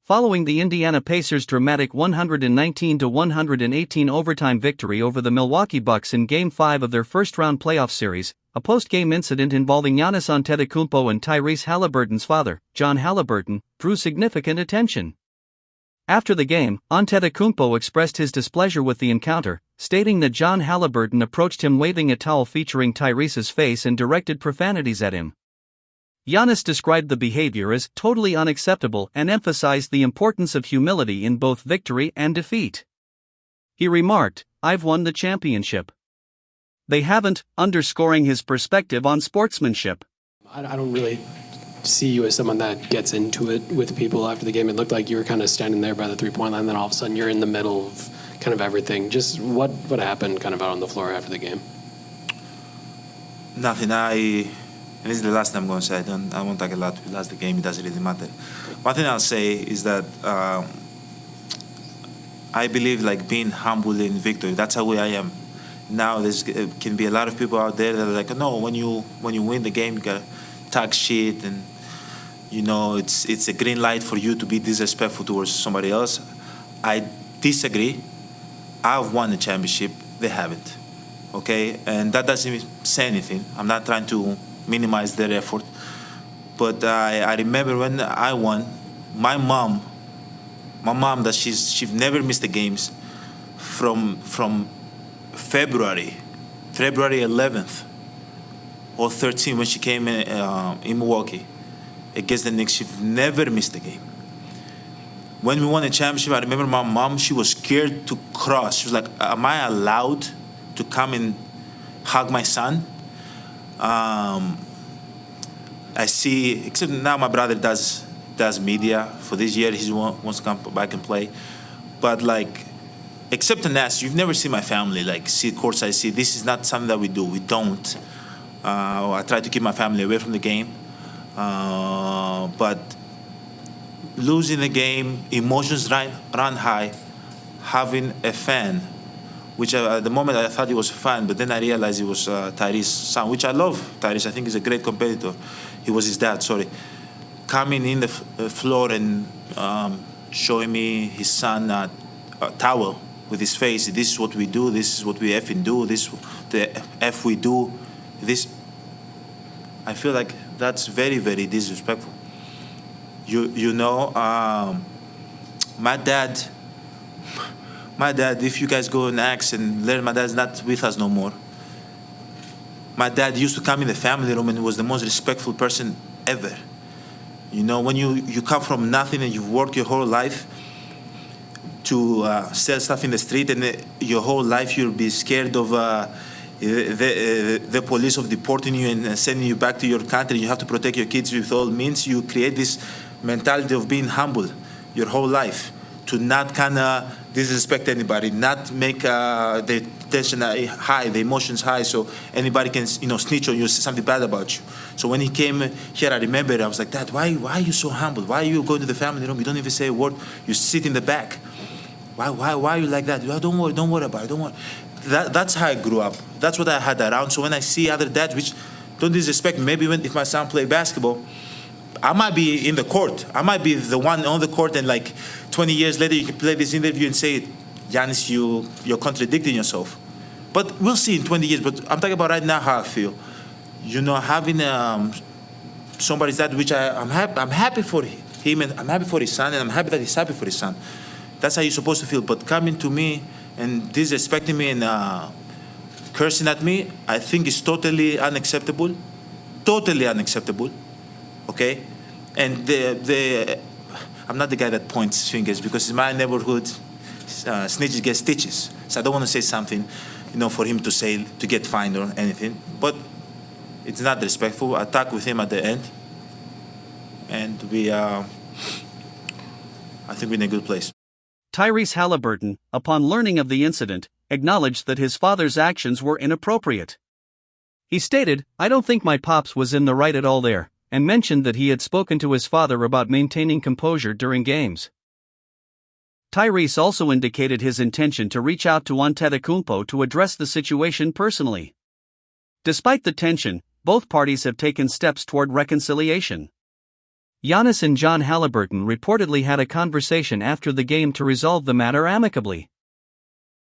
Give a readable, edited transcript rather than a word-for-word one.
Following the Indiana Pacers' dramatic 119-118 overtime victory over the Milwaukee Bucks in Game 5 of their first-round playoff series, a post-game incident involving Giannis Antetokounmpo and Tyrese Haliburton's father, John Haliburton, drew significant attention. After the game, Antetokounmpo expressed his displeasure with the encounter, stating that John Haliburton approached him waving a towel featuring Tyrese's face and directed profanities at him. Giannis described the behavior as totally unacceptable and emphasized the importance of humility in both victory and defeat. He remarked, "I've won the championship. They haven't," underscoring his perspective on sportsmanship. I don't really see you as someone that gets into it with people after the game. It looked like you were kind of standing there by the three-point line, then all of a sudden you're in the middle of kind of everything. Just what happened kind of out on the floor after the game? Nothing. And this is the last time I'm going to say. I won't talk a lot. We lost the game. It doesn't really matter. One thing I'll say is that I believe like being humble in victory. That's how I am. Now there can be a lot of people out there that are like, no, when you win the game, you gotta talk shit, and it's a green light for you to be disrespectful towards somebody else. I disagree. I've won the championship. They haven't. Okay, and that doesn't say anything. I'm not trying to minimize their effort, but I remember when I won, my mom that she's never missed the games from February 11th or 13th when she came in Milwaukee against the Knicks. She never missed a game. When we won the championship, I remember my mom, she was scared to cross. She was like, am I allowed to come and hug my son? I see, except now my brother does media. For this year, he wants to come back and play. But like, except in that, you've never seen my family like see courtside. See, this is not something that we do. We don't. I try to keep my family away from the game. But losing the game, emotions run high. Having a fan, which at the moment I thought he was a fan, but then I realized he was Tyrese's son, which I love. Tyrese, I think he's a great competitor. He was his dad, sorry. Coming in the floor and showing me his son a towel with his face. This is what we do. This is what we effing do. This is the F we do. This. I feel like that's very, very disrespectful. My dad, if you guys go and ask and learn, my dad's not with us no more. My dad used to come in the family room and was the most respectful person ever. When you come from nothing and you've worked your whole life to sell stuff in the street, and your whole life you'll be scared of the police of deporting you and sending you back to your country. You have to protect your kids with all means. You create this mentality of being humble your whole life, to not kind of disrespect anybody, not make the tension high, the emotions high, so anybody can snitch on you, say something bad about you. So when he came here, I remember I was like, Dad, why are you so humble? Why are you going to the family room? You don't even say a word. You sit in the back. Why are you like that? Don't worry about it. Don't worry. That's how I grew up. That's what I had around. So when I see other dads, which don't disrespect me, maybe if my son play basketball, I might be in the court. I might be the one on the court, and like 20 years later, you can play this interview and say, Giannis, you're contradicting yourself. But we'll see in 20 years. But I'm talking about right now how I feel. Having somebody's dad, which I'm happy for him, and I'm happy for his son, and I'm happy that he's happy for his son. That's how you're supposed to feel. But coming to me and disrespecting me and cursing at me, I think is totally unacceptable. Totally unacceptable. Okay? And I'm not the guy that points fingers, because in my neighborhood, snitches get stitches. So I don't want to say something, for him to get fined or anything. But it's not respectful. I talked with him at the end, and I think we're in a good place. Tyrese Haliburton, upon learning of the incident, acknowledged that his father's actions were inappropriate. He stated, "I don't think my pops was in the right at all there," and mentioned that he had spoken to his father about maintaining composure during games. Tyrese also indicated his intention to reach out to Antetokounmpo to address the situation personally. Despite the tension, both parties have taken steps toward reconciliation. Giannis and John Haliburton reportedly had a conversation after the game to resolve the matter amicably.